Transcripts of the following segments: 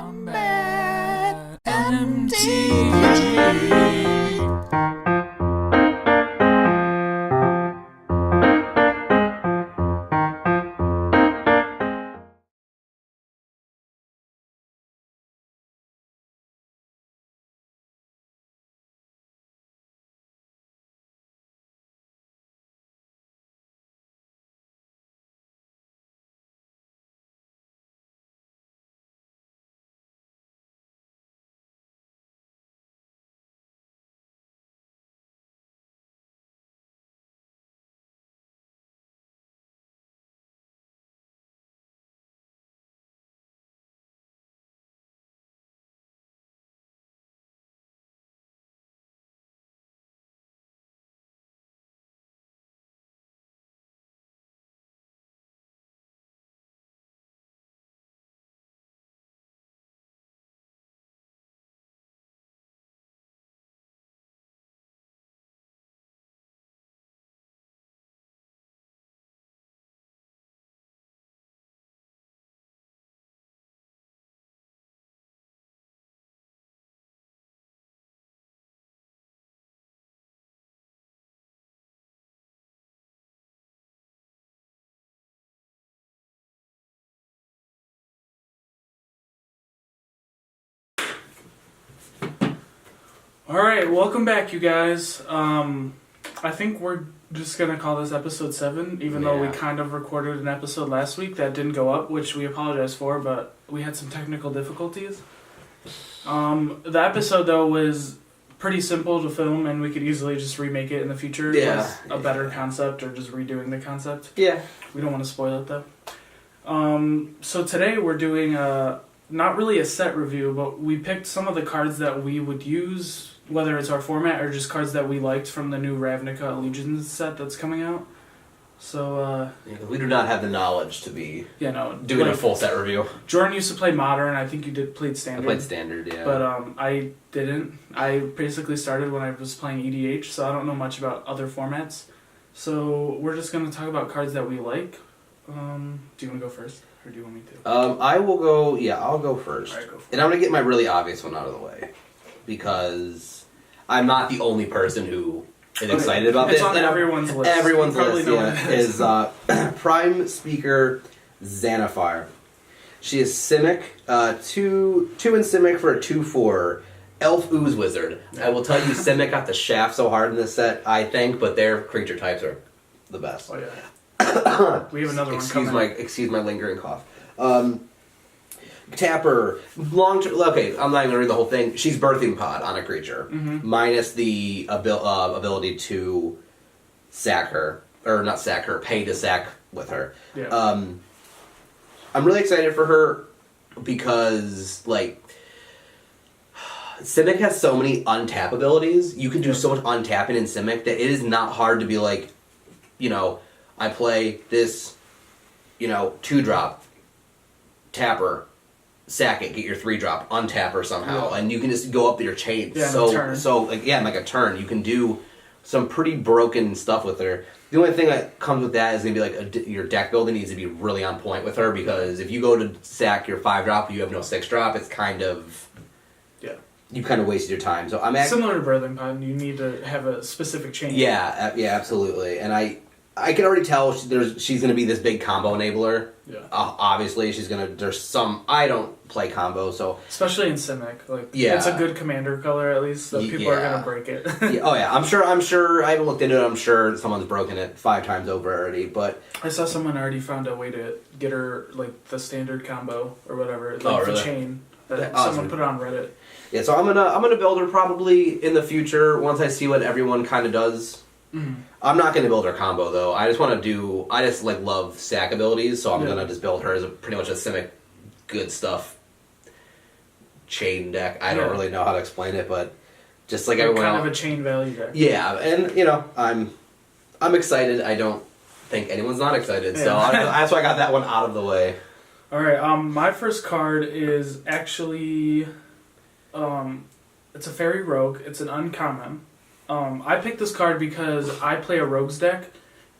PostCombatMTG. Alright, welcome back, you guys. I think we're just going to call this episode 7, even though we kind of recorded an episode last week that didn't go up, which we apologize for, but we had some technical difficulties. The episode, though, was pretty simple to film, and we could easily just remake it in the future with a better concept or just redoing the concept. Yeah. We don't want to spoil it, though. So today we're doing not really a set review, but we picked some of the cards that we would use, whether it's our format or just cards that we liked from the new Ravnica Allegiance set that's coming out. So, we do not have the knowledge to be doing a full set review. Jordan used to play Modern. I think you played Standard. I played Standard, yeah. But I didn't. I basically started when I was playing EDH, so I don't know much about other formats. So we're just going to talk about cards that we like. Do you want to go first? Or do you want me to? I will go, I'll go first. All right, go for it. And I'm going to get my really obvious one out of the way. Because I'm not the only person who is excited about this. It's on everyone's list. Everyone's list, is Prime Speaker Xanaphar. She is Simic, 2 in Simic for a 2/4. Elf Ooze Wizard. I will tell you, Simic got the shaft so hard in this set, I think, but their creature types are the best. Oh, yeah. We have another one coming. Excuse my lingering cough. Tapper, okay, I'm not even going to read the whole thing. She's Birthing Pod on a creature, minus the ability to sack her, or not sack her, pay to sack with her. Yeah. I'm really excited for her because, Simic has so many untap abilities. You can do so much untapping in Simic that it is not hard to be I play this, 2-drop, tapper, sack it, get your 3-drop, untap her somehow, and you can just go up your chain. Yeah, in like a turn, you can do some pretty broken stuff with her. The only thing that comes with that is going to be your deck building needs to be really on point with her, because if you go to sack your 5-drop, you have no 6-drop, it's kind of... You kind of wasted your time. So I'm similar to Birthing Pod, you need to have a specific chain. Yeah, absolutely. And I can already tell she's going to be this big combo enabler. Yeah. Obviously, there's some... I don't play combo, so... Especially in Simic. It's a good commander color, at least, so people are going to break it. I'm sure... I haven't looked into it. I'm sure someone's broken it 5 times over already, but... I saw someone already found a way to get her, the standard combo, or whatever. Really? The chain. Someone put it on Reddit. Yeah, so I'm gonna build her probably in the future, once I see what everyone kind of does. Mm-hmm. I'm not going to build her combo, though. I just love sack abilities, so I'm going to just build her as pretty much a Simic good stuff chain deck. I don't really know how to explain it, but just like everyone else. Kind of a chain value deck. Yeah, and, I'm excited. I don't think anyone's not excited, so that's why I got that one out of the way. Alright, my first card is actually, it's a Fairy Rogue. It's an uncommon. I picked this card because I play a Rogues deck,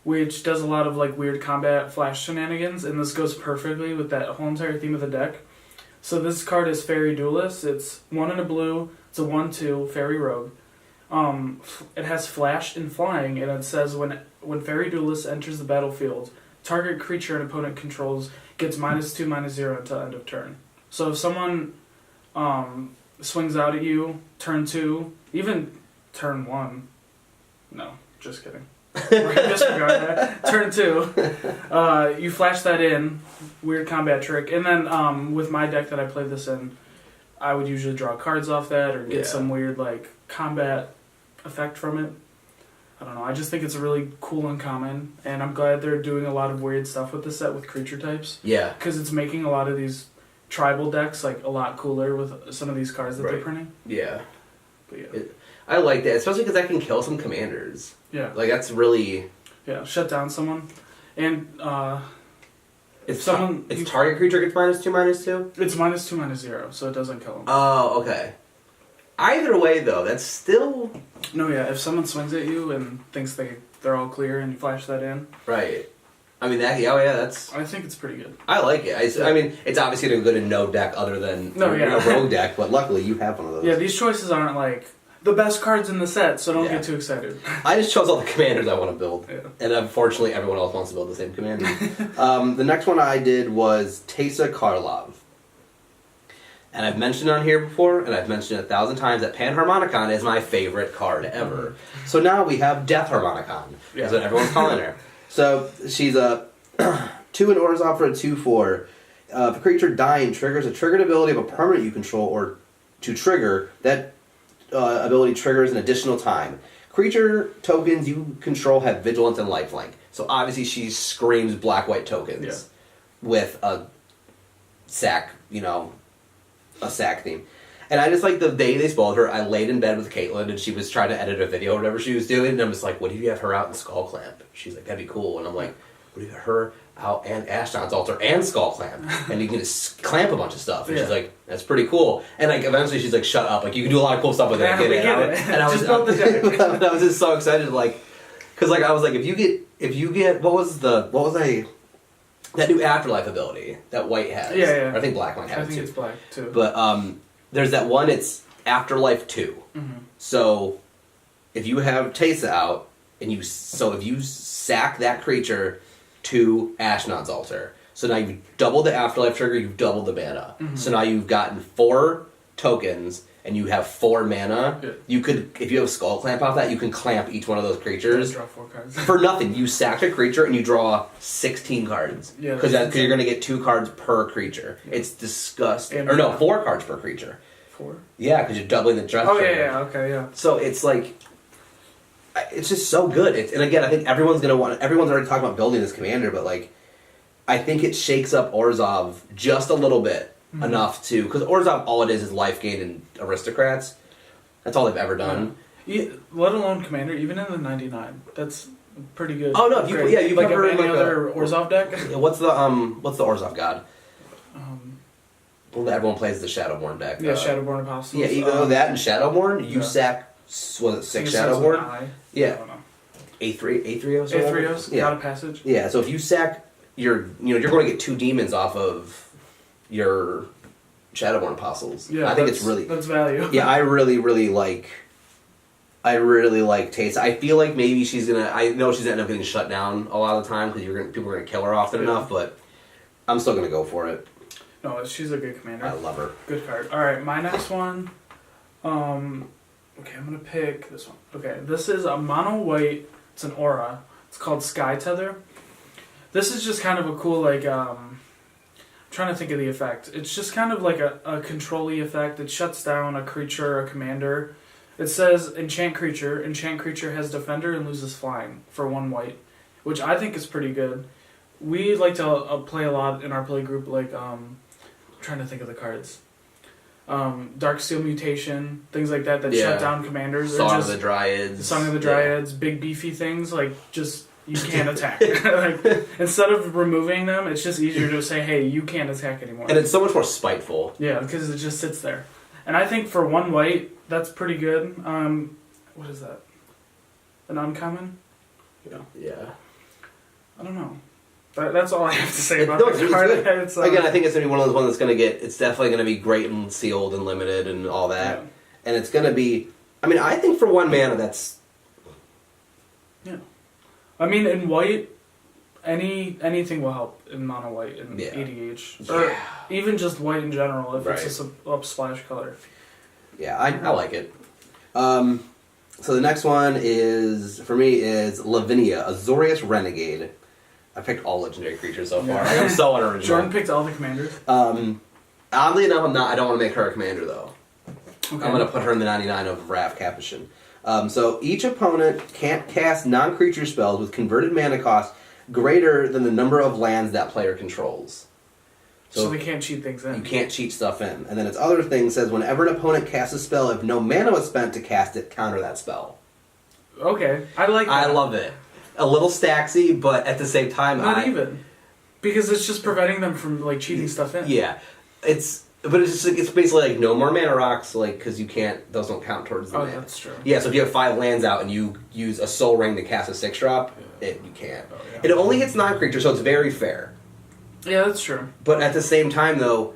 which does a lot of weird combat flash shenanigans, and this goes perfectly with that whole entire theme of the deck. So this card is Fairy Duelist. It's 1 and a blue. It's a 1/2 Fairy Rogue. It has Flash and Flying, and it says when Fairy Duelist enters the battlefield, target creature an opponent controls gets -2/-0 until end of turn. So if someone swings out at you turn 2, even turn 1, no, just kidding. We're gonna disregard that. Turn 2, you flash that in, weird combat trick, and then with my deck that I play this in, I would usually draw cards off that or get some weird like combat effect from it. I don't know. I just think it's a really cool uncommon, and I'm glad they're doing a lot of weird stuff with this set with creature types. Yeah, because it's making a lot of these tribal decks like a lot cooler with some of these cards that they're printing. Yeah, but yeah. I like that, especially because I can kill some commanders. Yeah, like that's really shut down someone, and if someone target creature gets -2/-2. It's -2/-0, so it doesn't kill them. Oh, okay. Either way, though, that's still no. Yeah, if someone swings at you and thinks they're all clear and you flash that in, right. I mean that. Yeah, that's. I think it's pretty good. I like it. I mean, it's obviously good in no deck other than a rogue deck, but luckily you have one of those. Yeah, these choices aren't like the best cards in the set, so don't get too excited. I just chose all the commanders I want to build, yeah. And unfortunately everyone else wants to build the same commander. The next one I did was Teysa Karlov. And I've mentioned on here before, and I've mentioned it 1,000 times, that Panharmonicon is my favorite card ever. So now we have Death Harmonicon, is what everyone's calling her. So she's a 2 in Orzhov for a 2/4. If a creature dying triggers a triggered ability of a permanent you control, or to trigger, that ability triggers an additional time. Creature tokens you control have Vigilance and Lifelink. So obviously she screams black-white tokens with a sack, a sack theme. And I just like the day they spoiled her, I laid in bed with Caitlin and she was trying to edit a video or whatever she was doing, and I'm just like, what if you have her out in Skull Clamp? She's like, that'd be cool. And I'm like, what if you have her out and Ashnod's Altar and Skull Clamp? And you can just clamp a bunch of stuff. And she's like, that's pretty cool. And like eventually she's like, shut up. Like you can do a lot of cool stuff with it. Yeah, And I was just build the deck. I was just so excited, like, because like I was like, if you get that new Afterlife ability that white has. Yeah. Or I think black might have it too. I think it's black too. But there's that one, it's Afterlife 2. Mm-hmm. So if you have Teysa out, and if you sack that creature to Ashnod's Altar, so now you've doubled the Afterlife trigger, you've doubled the mana. Mm-hmm. So now you've gotten 4 tokens, and you have 4 mana. Yeah. You could, if you have Skull Clamp off that, you can clamp each one of those creatures. Draw 4 cards. For nothing. You sack a creature and you draw 16 cards. Yeah. Because you're going to get 2 cards per creature. Yeah. It's disgusting. Or no, 4 cards per creature. 4? Yeah, because you're doubling the draft. Oh, yeah, okay, yeah. So it's like, it's just so good. And again, I think everyone's already talking about building this commander, but like, I think it shakes up Orzhov just a little bit. Mm-hmm. Enough to, because Orzhov, all it is life gain and aristocrats. That's all they've ever done. Yeah. Let alone commander, even in the 99, that's pretty good. Oh no, you like cover any other Orzhov deck. What's the Orzhov god? Well, everyone plays the Shadowborn deck. Yeah, Shadowborn Apostles. Yeah, even though that and Shadowborn, you sack. Was it 6 Shadowborn? Yeah. I don't know. A3os. A3os. Yeah. God of Passage. Yeah. So if you sack you're going to get 2 demons off of your Shadowborn Apostles. Yeah, I think that's value. Yeah, I really like Teysa. I feel like maybe I know she's gonna end up getting shut down a lot of the time because people are gonna kill her often enough, but I'm still gonna go for it. No, she's a good commander. I love her. Good card. All right, my next one. Okay, I'm gonna pick this one. Okay, this is a mono white. It's an aura. It's called Sky Tether. This is just kind of a cool trying to think of the effect. It's just kind of like a control-y effect. It shuts down a creature or a commander. It says enchant creature. Enchant creature has defender and loses flying for 1 white, which I think is pretty good. We like to play a lot in our play group, like I'm trying to think of the cards. Darksteel Mutation, things like that shut down commanders. Song of the Dryads. Big beefy things, like just you can't attack. Like, instead of removing them, it's just easier to say, hey, you can't attack anymore. And it's so much more spiteful. Yeah, because it just sits there. And I think for 1 white, that's pretty good. What is that? An uncommon? Yeah. I don't know. That's all I have to say about it's the card. good. It's, Again, I think it's going to be one of those ones that's going to get... It's definitely going to be great and sealed and limited and all that. Yeah. And it's going to be... I mean, I think for 1 mana, that's... Yeah. I mean, in white, anything will help in mono white and EDH. Or even just white in general, if it's a up-splash color. Yeah, I like it. So the next one is, for me, is Lavinia, Azorius Renegade. I picked all legendary creatures so far. I'm so unoriginal. Jordan picked all the commanders. Oddly enough, I don't want to make her a commander, though. Okay. I'm going to put her in the 99 of Wrath Capuchin. So each opponent can't cast non-creature spells with converted mana cost greater than the number of lands that player controls. So they can't cheat things in. You can't cheat stuff in. And then its other thing says, whenever an opponent casts a spell, if no mana was spent to cast it, counter that spell. Okay, I like that. I love it. A little stacksy, but at the same time... Not even. Because it's just preventing them from, like, cheating stuff in. Yeah. But it's just, it's basically like no more mana rocks, like, because you can't... Those don't count towards the mana. Oh, that's true. Yeah, so if you have 5 lands out and you use a Soul Ring to cast a 6-drop, you can't. Oh, yeah. It only hits non-creature, so it's very fair. Yeah, that's true. But at the same time, though,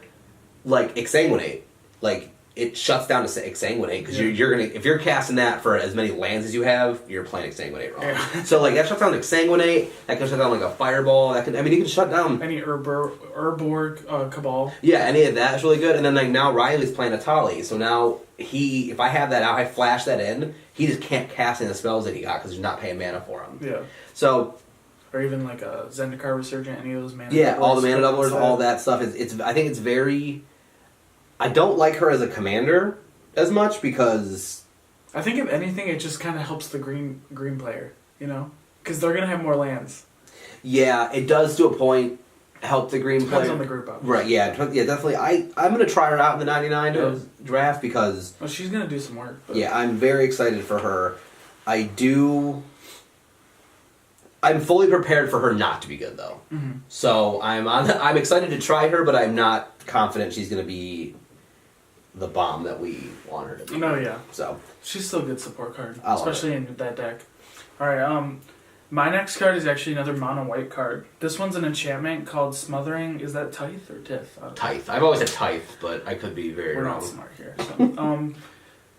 like, Exsanguinate, like, it shuts down to Exsanguinate, because you're gonna... If you're casting that for as many lands as you have, you're playing Exsanguinate wrong. Yeah. So, like, that shuts down Exsanguinate, that can shut down, like, a Fireball, that can... I mean, you can shut down... Any Urborg, Cabal. Yeah, any of that is really good, and then, like, now Riley's playing Atali, so now if I have that out, I flash that in, he just can't cast any of the spells that he got, because he's not paying mana for them. Yeah. So... Or even like a Zendikar Resurgent, any of those mana doublers. Yeah, all the mana doublers, all that stuff. I think it's very... I don't like her as a commander as much because... I think if anything, it just kind of helps the green player, you know? Because they're going to have more lands. Yeah, it does to a point help the green player. Depends on the group up. Right, yeah, definitely. I'm going to try her out in the 99 draft because... Well, she's going to do some work. But... Yeah, I'm very excited for her. I'm fully prepared for her not to be good, though. Mm-hmm. So I'm excited to try her, but I'm not confident she's going to be the bomb that we want her to be. No, yeah. So she's still a good support card, especially in that deck. All right, my next card is actually another mono white card. This one's an enchantment called Smothering. Is that Tithe or Tith? Tithe. I've always said Tithe, but I could be very wrong. We're not smart here. So,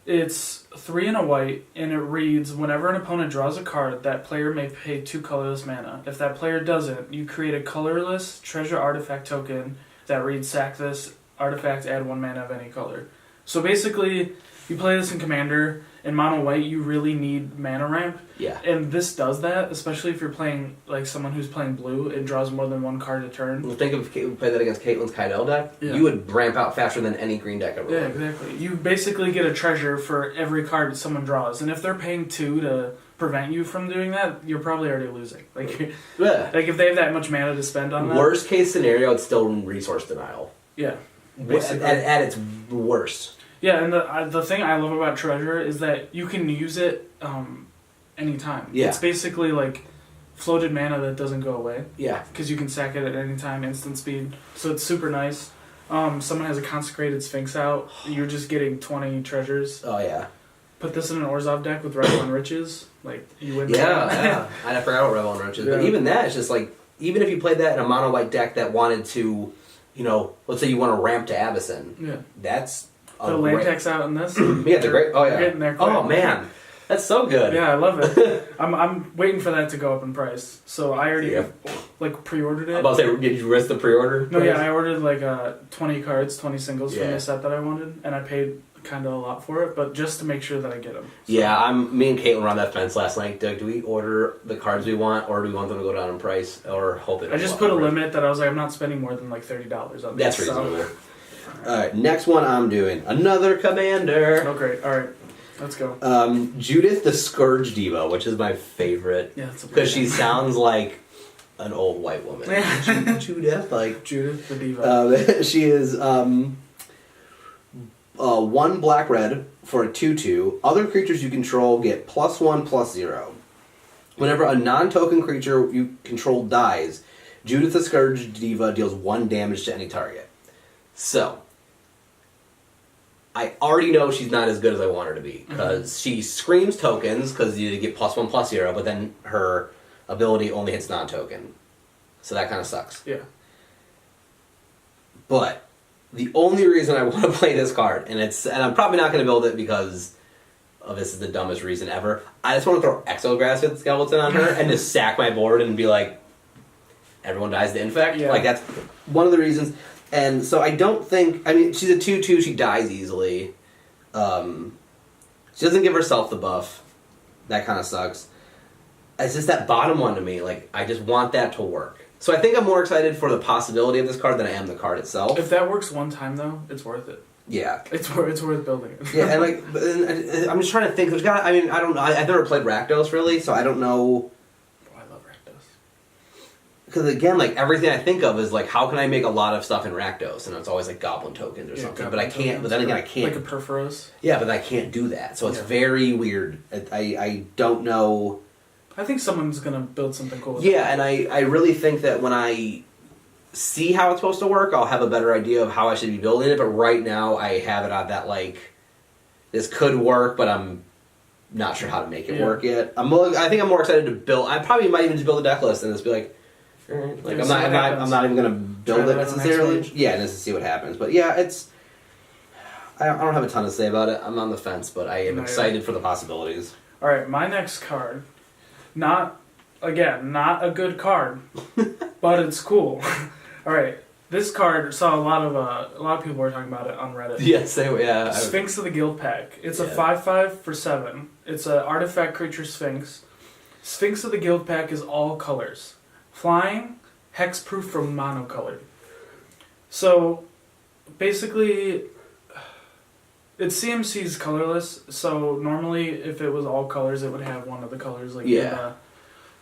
it's 3 and a white, and it reads, whenever an opponent draws a card, that player may pay 2 colorless mana. If that player doesn't, you create a colorless treasure artifact token that reads, sack this artifact, add 1 mana of any color. So basically, you play this in Commander, in mono white, you really need mana ramp. Yeah. And this does that, especially if you're playing like someone who's playing blue, it draws more than 1 card a turn. Well, think of we played that against Caitlin's Kydel deck. Yeah. You would ramp out faster than any green deck ever would. Yeah, exactly. You basically get a treasure for every card someone draws. And if they're paying 2 to prevent you from doing that, you're probably already losing. Like if they have that much mana to spend on that. Worst case scenario, it's still resource denial. Yeah. At its worst. Yeah, and the thing I love about Treasure is that you can use it anytime. Yeah. It's basically like floated mana that doesn't go away. Yeah. Because you can sack it at any time, instant speed. So it's super nice. Someone has a Consecrated Sphinx out. You're just getting 20 treasures. Oh, yeah. Put this in an Orzhov deck with Revel and Riches. Like, you win. Yeah. I forgot about Revel and Riches. Yeah. But even that, it's just like, even if you played that in a mono white deck that wanted to, let's say you want to ramp to Avacyn. Yeah. That's... The land text out in this. Yeah, they're great. Oh, yeah. Getting there quick. Oh, man. That's so good. Yeah, I love it. I'm waiting for that to go up in price. So I already pre-ordered it. I'm about to say, did you risk the pre-order? No, yeah, I ordered 20 cards, 20 singles from the set that I wanted, and I paid kind of a lot for it, but just to make sure that I get them. So. Yeah, me and Caitlin were on that fence last night. Doug, do we order the cards we want, or do we want them to go down in price, or hope it? I just put a limit that I was like, I'm not spending more than $30 on this. That's reasonable. Alright, next one I'm doing. Another commander. Oh, great. Alright, let's go. Judith the Scourge Diva, which is my favorite. Yeah, that's because she sounds like an old white woman. Yeah. Judith the Diva. She is 1 black-red for a 2/2. Other creatures you control get +1/+0. Whenever a non-token creature you control dies, Judith the Scourge Diva deals 1 damage to any target. So, I already know she's not as good as I want her to be, because she screams tokens, because you get +1/+0, but then her ability only hits non-token. So that kind of sucks. Yeah. But the only reason I want to play this card, and I'm probably not going to build it because this is the dumbest reason ever. I just want to throw Exograss Skeleton on her and just sack my board and be like, everyone dies to infect. Yeah. Like, that's one of the reasons. And so I don't think... I mean, she's a 2/2. She dies easily. She doesn't give herself the buff. That kind of sucks. It's just that bottom one to me. Like, I just want that to work. So I think I'm more excited for the possibility of this card than I am the card itself. If that works one time, though, it's worth it. Yeah. It's worth building it. Yeah, and like, I'm just trying to think. I don't know. I've never played Rakdos, really, so I don't know. Oh, I love Rakdos. Because again, like, everything I think of is like, how can I make a lot of stuff in Rakdos? And it's always like Goblin tokens or something. But I can't, but then again, I can't. Like a Perforos? Yeah, but I can't do that. So it's very weird. I don't know. I think someone's going to build something cool with Yeah, and I really think that when I see how it's supposed to work, I'll have a better idea of how I should be building it. But right now, I have it on that, like, this could work, but I'm not sure how to make it work yet. I think I'm more excited to build. I probably might even just build a deck list and just be like, all right. Like, I'm not even going to build it necessarily. Yeah, and just to see what happens. But yeah, I don't have a ton to say about it. I'm on the fence, but I am excited for the possibilities. All right, my next card. Not a good card, but it's cool. All right, this card saw a lot of people were talking about it on Reddit. Yes, Sphinx of the Guild Pack. It's a 5/5 for 7. It's an artifact creature Sphinx. Sphinx of the Guild Pack is all colors, flying, hexproof from monocolored. So basically, it's CMC's colorless, so normally if it was all colors, it would have one of the colors.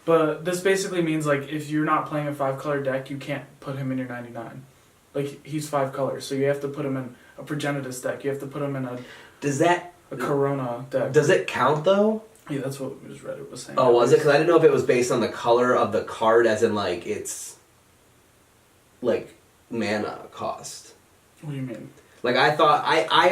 But this basically means, like, if you're not playing a 5-color deck, you can't put him in your 99. Like, he's 5 colors, so you have to put him in a Progenitus deck. You have to put him in a Corona deck. Does it count, though? Yeah, that's what Reddit was saying. Oh, was it? Because I didn't know if it was based on the color of the card, as in, like, it's, like, mana cost. What do you mean? Like, I thought, I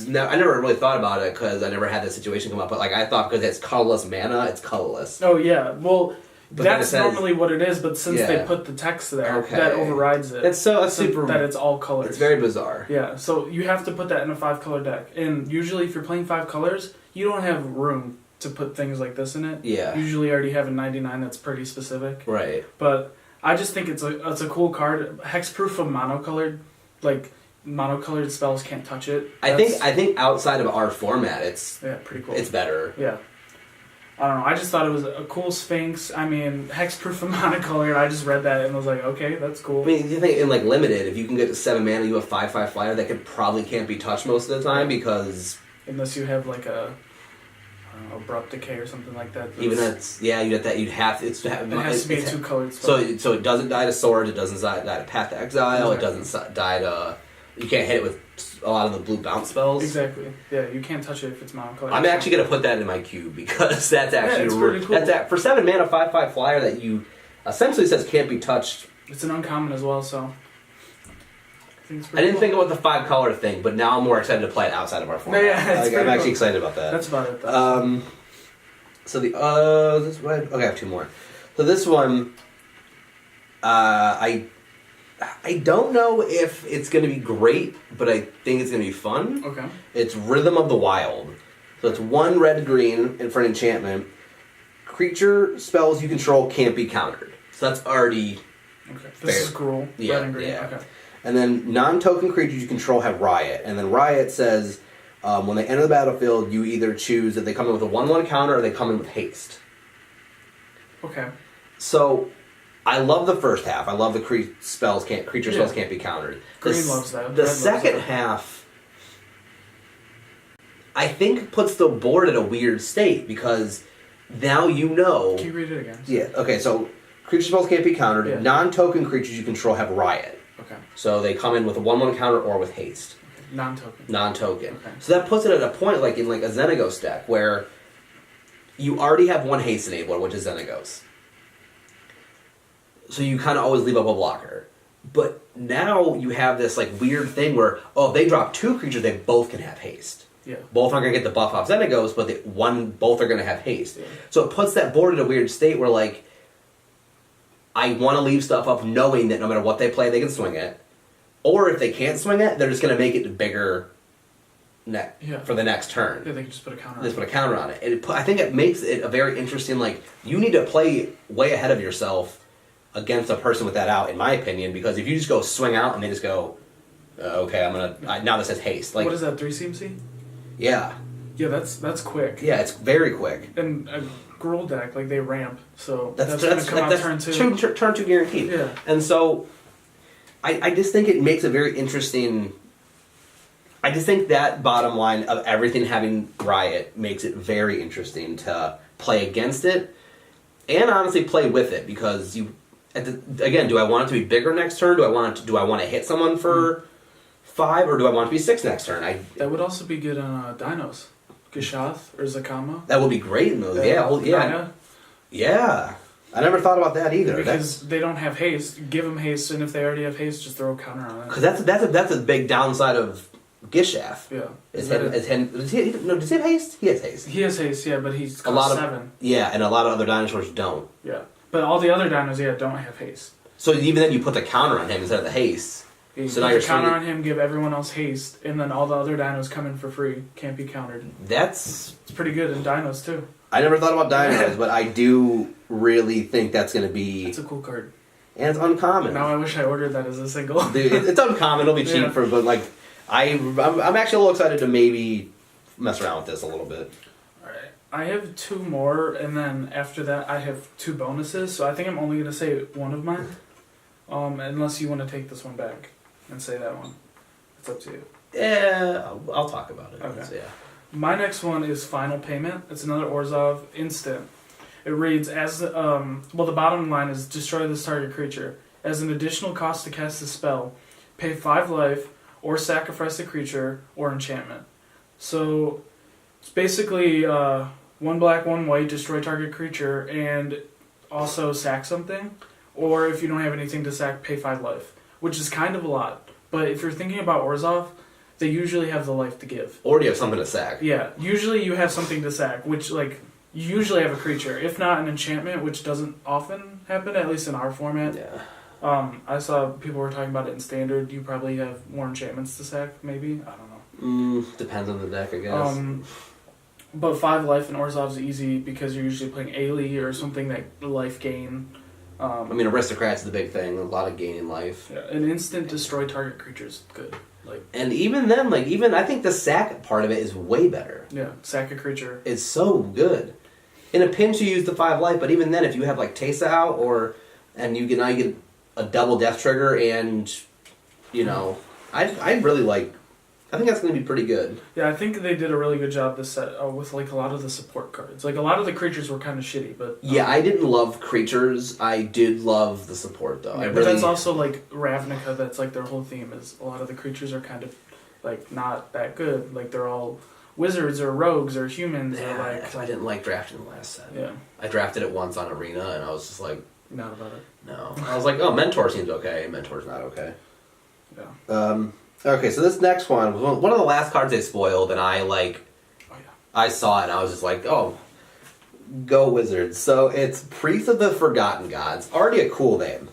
never really thought about it because I never had this situation come up, but, like, I thought because it's colorless mana, it's colorless. Oh, yeah. Well, but that's normally what it is, but since they put the text there, that overrides it. That's super... That it's all colors. It's very bizarre. Yeah, so you have to put that in a 5-color deck. And usually if you're playing 5 colors, you don't have room to put things like this in it. Yeah. You usually already have a 99 that's pretty specific. Right. But I just think it's a cool card. Hexproof from monocolored, like... monocolored spells can't touch it. I think outside of our format, it's pretty cool. It's better. Yeah. I don't know. I just thought it was a cool Sphinx. I mean, hexproof from monocolored. I just read that and was like, okay, that's cool. I mean, you think in like limited, if you can get to 7 mana, you have 5/5 flyer that probably can't be touched most of the time because unless you have like a abrupt decay or something like that. Even you'd have it has to be a 2-colored spell. So it doesn't die to sword. It doesn't die to Path to Exile. Exactly. It doesn't die to. You can't hit it with a lot of the blue bounce spells. Exactly. Yeah, you can't touch it if it's monocolored. I'm actually going to put that in my cube because that's actually it's pretty cool. That's for 7 mana 5/5 flyer that you essentially says can't be touched. It's an uncommon as well, so I didn't think about the 5-color thing, but now I'm more excited to play it outside of our format. I'm actually excited about that. That's about it, though. So I have 2 more. So this one, I don't know if it's going to be great, but I think it's going to be fun. Okay. It's Rhythm of the Wild. So it's 1 red-green and for an enchantment. Creature spells you control can't be countered. So that's already okay. This is Gruul. Yeah, red and green. Yeah. Okay. And then non-token creatures you control have Riot. And then Riot says when they enter the battlefield, you either choose that they come in with a 1/1 counter or they come in with haste. Okay. So I love the first half. I love the creature spells can't be countered. Green loves that. The second half, I think, puts the board in a weird state because now you know. Can you read it again? Yeah. Okay. So creature spells can't be countered. Yeah. Non-token creatures you control have Riot. Okay. So they come in with a 1/1 counter or with haste. Okay. Non-token. Non-token. Okay. So that puts it at a point like in like a Xenagos deck where you already have 1 haste enabler, which is Xenagos. So you kind of always leave up a blocker. But now you have this like weird thing where, if they drop 2 creatures, they both can have haste. Yeah. Both aren't going to get the buff off Xenagos, but both are going to have haste. Yeah. So it puts that board in a weird state where like, I want to leave stuff up knowing that no matter what they play, they can swing it. Or if they can't swing it, they're just going to make it bigger for the next turn. Yeah, they can just put a counter on it. Just put a counter on it. I think it makes it a very interesting, like, you need to play way ahead of yourself against a person with that out, in my opinion, because if you just go swing out and they just go, okay, now this has haste. Like, what is that, 3 CMC? Yeah. Yeah, that's quick. Yeah, it's very quick. And a Gruul deck, like, they ramp, so that's going to come out turn 2. Turn 2 guaranteed. Yeah. And so, I just think it makes a very interesting... I just think that bottom line of everything having Riot makes it very interesting to play against it, and honestly play with it, because again, do I want it to be bigger next turn? Do I want to hit someone for 5, or do I want it to be 6 next turn? That would also be good on Dinos. Gishath or Zakama. That would be great in those. Yeah. I never thought about that either. Because they don't have haste. Give them haste, and if they already have haste, just throw a counter on it. Because that's a big downside of Gishath. Yeah. Does he have haste? He has haste. He has haste, yeah, but he's cost 7. Yeah, and a lot of other dinosaurs don't. Yeah. But all the other dinos, don't have haste. So even then you put the counter on him instead of the haste. So now you're counter on him, give everyone else haste, and then all the other dinos come in for free. Can't be countered. It's pretty good in dinos too. I never thought about dinos, but I do really think that's going to be... It's a cool card. And it's uncommon. Now I wish I ordered that as a single. Dude, it's uncommon. It'll be cheap but like... I'm actually a little excited to maybe mess around with this a little bit. Alright. I have 2 more, and then after that I have 2 bonuses, so I think I'm only going to say one of mine. Unless you want to take this one back and say that one. It's up to you. Yeah, I'll talk about it. Okay. Yeah. My next one is Final Payment. It's another Orzhov instant. It reads, the bottom line is destroy this target creature. As an additional cost to cast the spell, pay 5 life, or sacrifice a creature, or enchantment. So, it's basically 1 black, 1 white, destroy target creature, and also sack something. Or if you don't have anything to sack, pay 5 life. Which is kind of a lot. But if you're thinking about Orzhov, they usually have the life to give. Or do you have something to sack? Yeah, usually you have something to sack, which, like, you usually have a creature. If not an enchantment, which doesn't often happen, at least in our format. Yeah. I saw people were talking about it in Standard. You probably have more enchantments to sack, maybe? I don't know. Depends on the deck, I guess. But 5 life in Orzhov's easy because you're usually playing Ailey or something that life gain. Aristocrats is the big thing. A lot of gaining life. Yeah, an instant destroy target creature's good. And even then, I think the sack part of it is way better. Yeah, sack a creature. It's so good. In a pinch, you use the 5 life, but even then, if you have like Tesa out, and you get a double death trigger, and I really like. I think that's going to be pretty good. Yeah, I think they did a really good job this set with like a lot of the support cards. Like a lot of the creatures were kind of shitty, but I didn't love creatures. I did love the support though. Yeah, but that's also like Ravnica. That's like their whole theme is a lot of the creatures are kind of like not that good. Like they're all wizards or rogues or humans. Yeah, or like. That's why I didn't like drafting the last set. Yeah, I drafted it once on Arena, and I was just like, not about it. No, I was like, oh, Mentor seems okay. Mentor's not okay. Yeah. Okay, so this next one was one of the last cards they spoiled, and I saw it, and I was just like, oh, go Wizards. So it's Priest of the Forgotten Gods. Already a cool name.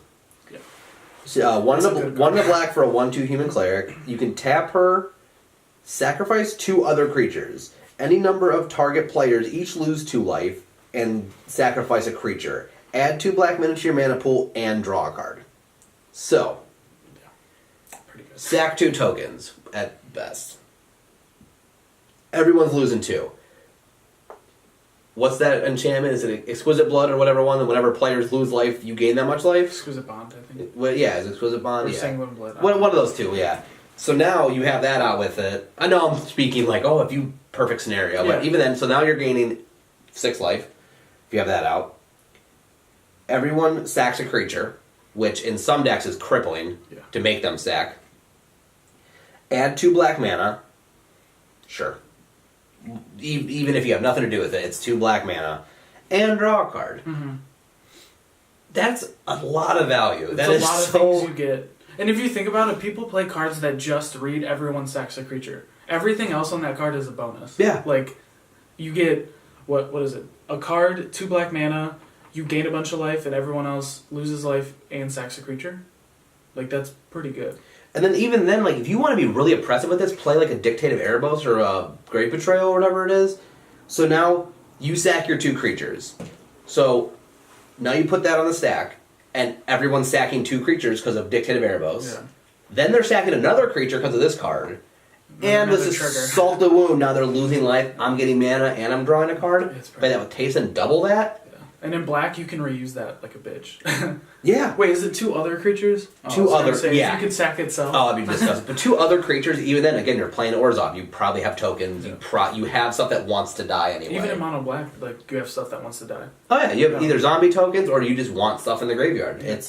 Yeah. One in the black for a 1/2 human cleric. You can tap her, sacrifice 2 other creatures. Any number of target players each lose 2 life, and sacrifice a creature. Add 2 black mana to your mana pool, and draw a card. So... sack 2 tokens, at best. Everyone's losing 2. What's that enchantment? Is it Exquisite Blood or whatever one? And whenever players lose life, you gain that much life? Exquisite Bond, I think. Well, yeah, it's Exquisite Bond. Or yeah. Sanguine Blood. One of those 2, yeah. So now you have that out with it. I know I'm speaking like, if you... perfect scenario. But even then, so now you're gaining 6 life, if you have that out. Everyone sacks a creature, which in some decks is crippling to make them sack. Add 2 black mana. Sure. Even if you have nothing to do with it, it's 2 black mana. And draw a card. Mm-hmm. That's a lot of value. That's a lot of things you get. And if you think about it, people play cards that just read everyone sacks a creature. Everything else on that card is a bonus. Yeah. Like, you get, what is it? A card, 2 black mana, you gain a bunch of life and everyone else loses life and sacks a creature. Like, that's pretty good. And then even then, like, if you want to be really oppressive with this, play like a Dictative Erebos or a Grave Betrayal or whatever it is. So now you sack your 2 creatures. So now you put that on the stack, and everyone's sacking 2 creatures because of Dictative Erebos. Yeah. Then they're sacking another creature because of this card. And this is Salt the Wound. Now they're losing life. I'm getting mana and I'm drawing a card. Play that with Taste and double that. Yeah. And in black, you can reuse that like a bitch. Yeah. Wait, is it 2 other creatures? Two other, yeah. If you could sack itself. Oh, that'd be disgusting. But 2 other creatures, even then, again, you're playing Orzhov. You probably have tokens. Yeah. You have stuff that wants to die anyway. Even in mono black, like, you have stuff that wants to die. Oh yeah, you have either zombie tokens or you just want stuff in the graveyard. Yeah.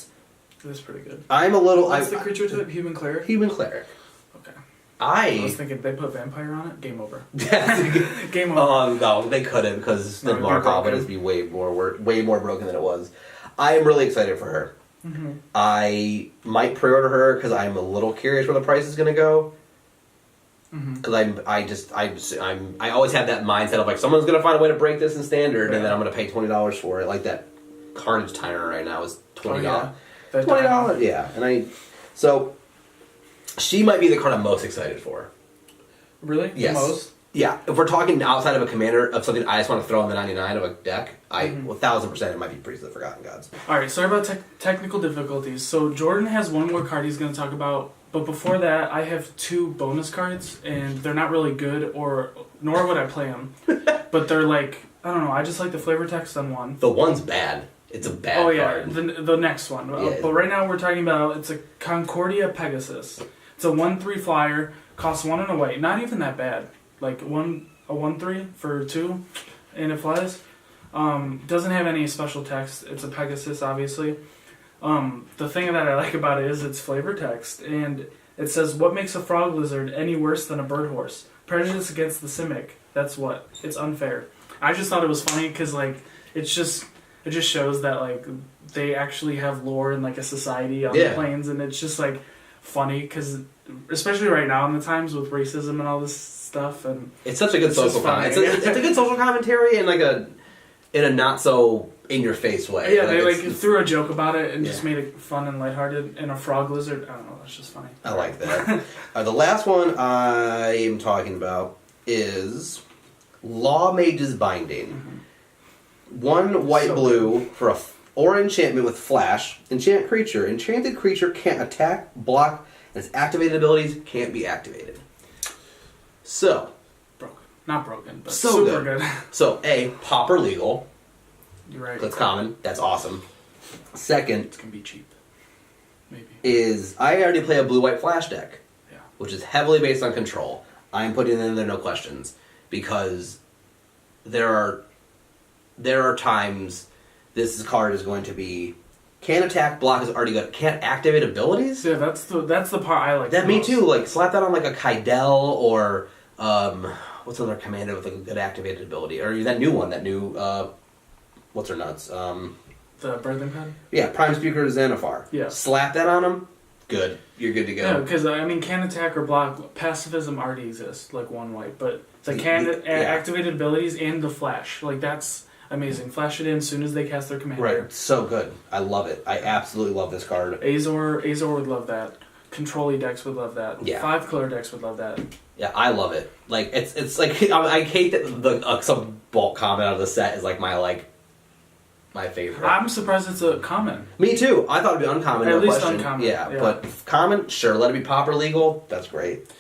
It's pretty good. I'm a little. What's the creature type? Human cleric. Human cleric. Okay. I was thinking they put vampire on it. Game over. Game Game over. No, they couldn't because the Markov would be way more broken than it was. I am really excited for her. Mm-hmm. I might pre-order her because I'm a little curious where the price is going to go. Because I always have that mindset of like someone's going to find a way to break this in standard, and then I'm going to pay $20 for it. Like that Carnage Tyrant right now is $20. $20, yeah. And so she might be the card I'm most excited for. Really? Yes. The most? Yeah. If we're talking outside of a commander of something I just want to throw in the 99 of a deck, 1,000% it might be Priest of the Forgotten Gods. All right. Sorry about technical difficulties. So Jordan has one more card he's going to talk about, but before that, I have 2 bonus cards, and they're not really good, nor would I play them. But they're like, I don't know. I just like the flavor text on one. The one's bad. It's a bad card. The next one. Yeah. But right now we're talking about, it's a Concordia Pegasus. It's a 1/3 flyer, costs 1 and a white. Not even that bad. Like a 1/3 for 2, and it flies. Doesn't have any special text. It's a Pegasus, obviously. The thing that I like about it is its flavor text, and it says, "What makes a frog lizard any worse than a bird horse? Prejudice against the Simic. That's what. It's unfair." I just thought it was funny because like it just shows that like they actually have lore and like a society on the plains, and it's just like funny because especially right now in the times with racism and all this stuff, and it's such a good social commentary. It's a good social commentary and like in a not so in your face way. Yeah, they threw a joke about it and just made it fun and lighthearted. And a frog lizard, I don't know, that's just funny. I like that. The last one I am talking about is Law Mage's Binding. Mm-hmm. 1 white blue for or enchantment with flash. Enchant creature. Enchanted creature can't attack, block, and its activated abilities can't be activated. So. Broken. Not broken, but so super good. So, A, pauper legal. You're right. That's common. That's awesome. Second. It's going to be cheap. Maybe. Is I already play a blue-white flash deck. Yeah. Which is heavily based on control. I'm putting in there no questions. Because there are times this card is going to be can't attack, block is already good. Can't activate abilities? Yeah, that's the part I like. That me too. Like slap that on like a Kydel or what's another commander with like a good activated ability? Or that new one, what's her nuts? The Birthing Pen? Yeah, Prime Speaker Xanathar. Yeah. Slap that on him, good. You're good to go. Yeah, because I mean can't attack or block, pacifism already exists, like 1 white, but it's like activated abilities and the flash. Like that's amazing. Flash it in as soon as they cast their commander. Right, so good. I love it. I absolutely love this card. Azor would love that. Control-y decks would love that. Yeah. 5-color decks would love that. Yeah, I love it. Like it's like I hate that some bulk comment out of the set is like my favorite. I'm surprised it's a common. Me too. I thought it'd be uncommon. At least question. uncommon. Yeah, but common, sure. Let it be pauper legal. That's great.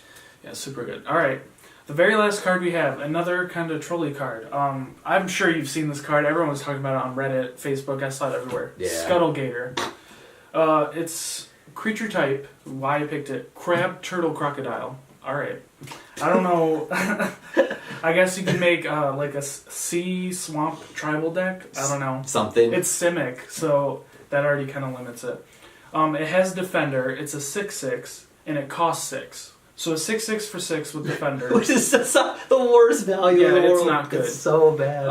Yeah, super good. All right. The very last card we have, another kind of trolley card. I'm sure you've seen this card. Everyone was talking about it on Reddit, Facebook. I saw it everywhere. Yeah. Scuttlegator. It's creature type. Why I picked it. Crab, turtle, crocodile. All right. I don't know. I guess you can make like a sea swamp tribal deck. I don't know. Something. It's Simic, so that already kind of limits it. It has Defender. It's a 6/6, and it costs 6. So a 6/6 for 6 with Defender. Which is just the worst value in the world. It's not good. It's so bad.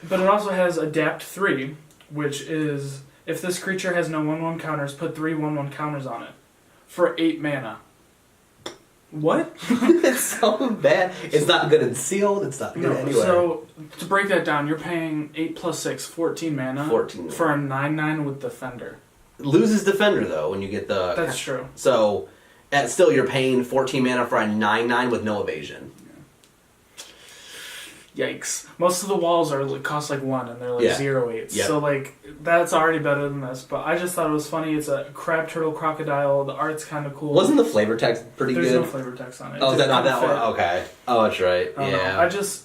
But it also has Adapt 3, which is if this creature has no 1/1 counters, put 3 1/1 counters on it for 8 mana. What? It's so bad. It's not good and sealed. It's not good anywhere. So, to break that down, you're paying 8 plus 6, 14 mana 14 for a 9/9 with Defender. Loses Defender, though, when you get the... That's true. So, still, you're paying 14 mana for a 9/9 with no evasion. Yikes. Most of the walls cost like 1 and they're like 0/8. Yep. So like that's already better than this. But I just thought it was funny. It's a crab turtle crocodile. The art's kind of cool. Wasn't the flavor text pretty There's good? no flavor text on it. Oh, is that not that fit. one? Okay. Oh, that's right. I don't know. I just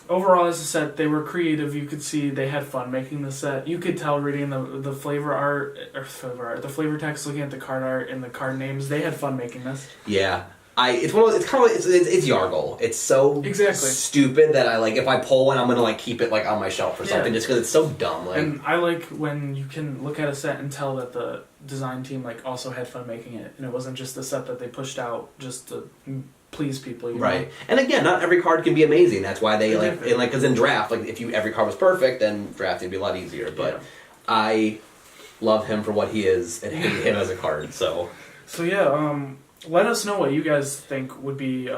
overall as a set they were creative. You could see they had fun making the set. You could tell reading the flavor art the flavor text, looking at the card art and the card names. They had fun making this. Yeah. It's one of those, it's kind of like, it's Yargle. It's so stupid that I like, if I pull one, I'm going to like keep it like on my shelf or something just because it's so dumb. Like, and I like when you can look at a set and tell that the design team like also had fun making it. And it wasn't just a set that they pushed out just to please people. You know? And again, not every card can be amazing. That's why they because in draft, like if every card was perfect, then drafting would be a lot easier. But I love him for what he is and hate him as a card. So let us know what you guys think would be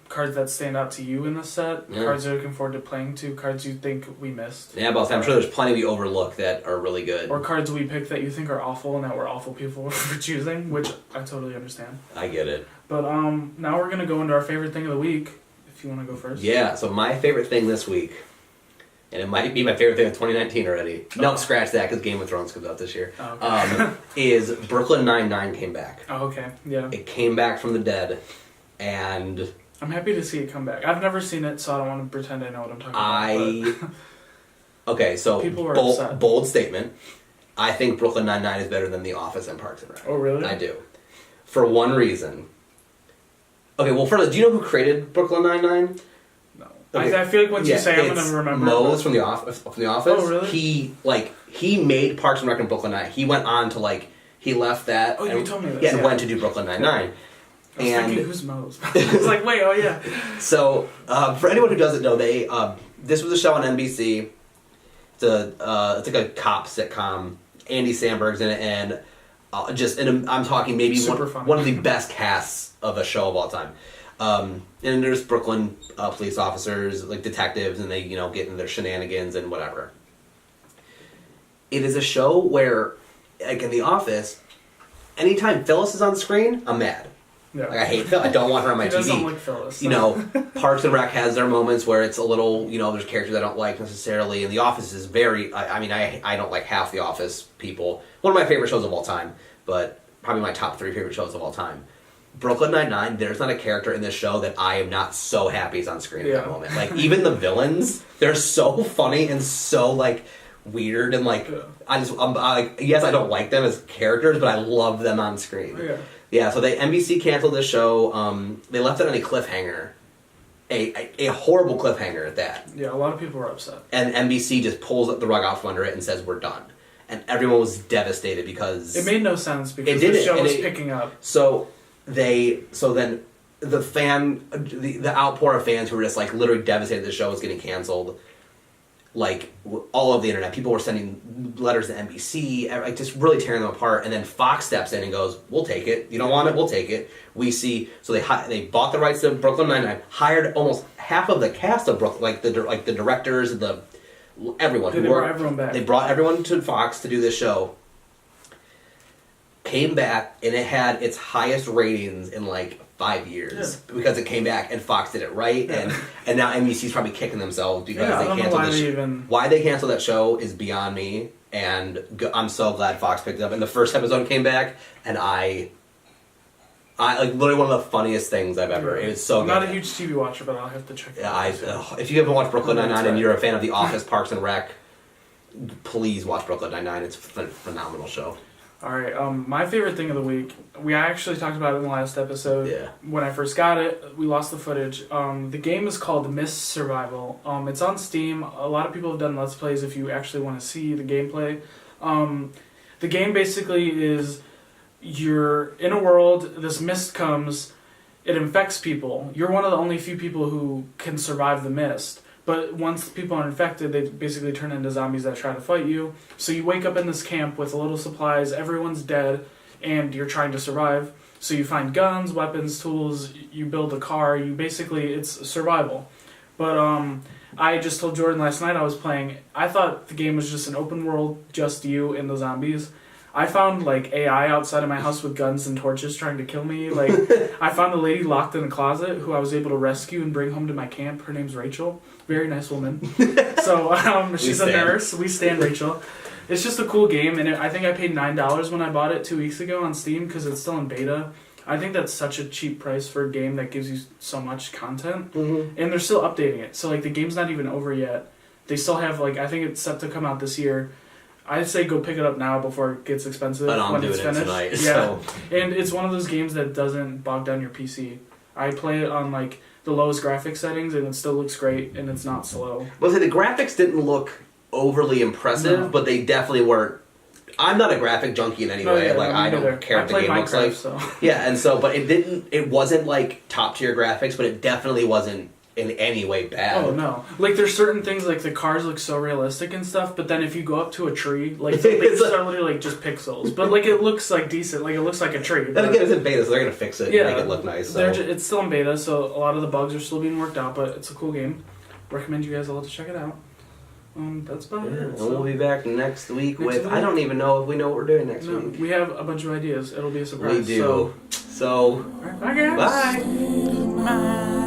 cards that stand out to you in the set, cards you're looking forward to playing to, cards you think we missed. Yeah, but I'm sure there's plenty we overlook that are really good. Or cards we picked that you think are awful and that we're awful people for choosing, which I totally understand. I get it. But now we're going to go into our favorite thing of the week, if you want to go first. Yeah, so my favorite thing this week, and it might be my favorite thing of 2019 already. No, scratch that because Game of Thrones comes out this year. Is Brooklyn Nine-Nine came back. Oh, okay. Yeah. It came back from the dead, and I'm happy to see it come back. I've never seen it, so I don't want to pretend I know what I'm talking about. Okay, so bold statement. I think Brooklyn Nine-Nine is better than The Office and Parks and Rec. Oh, really? I do. For one reason. Okay, well, first, do you know who created Brooklyn Nine-Nine? Okay. I feel like once you say I'm going to remember. Mose from the Office. Oh, really? He made Parks and Rec and Brooklyn Nine. He went on to he left that. Oh, you told me that. Yeah, and went to do Brooklyn Nine-Nine. I was thinking, who's Mose? I was like, wait, oh yeah. So, for anyone who doesn't know, this was a show on NBC. It's like a cop sitcom. Andy Samberg's in it, and I'm talking maybe one of the best casts of a show of all time. And there's Brooklyn police officers, like detectives, and they get into their shenanigans and whatever. It is a show where, like in The Office, anytime Phyllis is on screen, I'm mad. Yeah. Like I hate Phyllis. I don't want her on my TV. Doesn't like Phyllis. So. Parks and Rec has their moments where it's a little, there's characters I don't like necessarily, and The Office is very. I don't like half The Office people. One of my favorite shows of all time, but probably my top 3 favorite shows of all time. Brooklyn Nine-Nine, there's not a character in this show that I am not so happy is on screen at that moment. Like, even the villains, they're so funny and so, weird and, yes, I don't like them as characters, but I love them on screen. Yeah, so NBC canceled this show. They left it on a cliffhanger. A horrible cliffhanger at that. Yeah, a lot of people were upset. And NBC just pulls the rug out from under it and says, we're done. And everyone was devastated because... It made no sense because the show was picking up. So then the outpour of fans who were just literally devastated the show was getting canceled, all of the internet, people were sending letters to NBC, just really tearing them apart, and then Fox steps in and goes, we'll take it, you don't want it, we'll take it. So they bought the rights to Brooklyn Nine-Nine, hired almost half of the cast of Brooklyn, the directors, everyone. They brought everyone back. They brought everyone to Fox to do this show. Came back, and it had its highest ratings in 5 years because it came back and Fox did it right, and now NBC's probably kicking themselves because they canceled the show. Why they canceled that show is beyond me, and I'm so glad Fox picked it up. And the first episode came back, and I literally one of the funniest things I've ever. It was so good. I'm not a huge TV watcher, but I'll have to check it out. If you haven't watched Brooklyn Nine-Nine and you're a fan of The Office, Parks and Rec, please watch Brooklyn Nine-Nine. It's a phenomenal show. Alright, my favorite thing of the week, we actually talked about it in the last episode. Yeah. When I first got it, we lost the footage. The game is called Mist Survival. It's on Steam. A lot of people have done Let's Plays if you actually want to see the gameplay. The game basically is, you're in a world, this mist comes, it infects people. You're one of the only few people who can survive the mist. But once people are infected, they basically turn into zombies that try to fight you. So you wake up in this camp with little supplies, everyone's dead, and you're trying to survive. So you find guns, weapons, tools. You build a car. It's survival. But I just told Jordan last night I was playing. I thought the game was just an open world, just you and the zombies. I found like AI outside of my house with guns and torches trying to kill me. Like I found a lady locked in a closet who I was able to rescue and bring home to my camp. Her name's Rachel. Very nice woman. So she's a nurse. We stand Rachel. It's just a cool game, and I think I paid $9 when I bought it 2 weeks ago on Steam because it's still in beta. I think that's such a cheap price for a game that gives you so much content, and they're still updating it. So like the game's not even over yet. They still have I think it's set to come out this year. I'd say go pick it up now before it gets expensive when it's finished. Tonight, yeah, so. And it's one of those games that doesn't bog down your PC. I play it on the lowest graphics settings, and it still looks great, and it's not slow. Well, the graphics didn't look overly impressive, but they definitely weren't. I'm not a graphic junkie in any way. I don't care what the game looks like. So. Yeah, but it wasn't like top tier graphics, but it definitely wasn't in any way bad. Oh no! There's certain things the cars look so realistic and stuff, but then if you go up to a tree, they start literally just pixels. But it looks decent. It looks like a tree. Then again, it's in beta, so they're gonna fix it and make it look nice. So. It's still in beta, so a lot of the bugs are still being worked out. But it's a cool game. Recommend you guys all to check it out. That's about it. And we'll be back next week with. I don't even know if we know what we're doing next week. We have a bunch of ideas. It'll be a surprise. We do. So right, bye guys. Bye.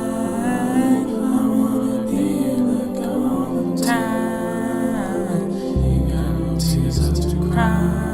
Cry.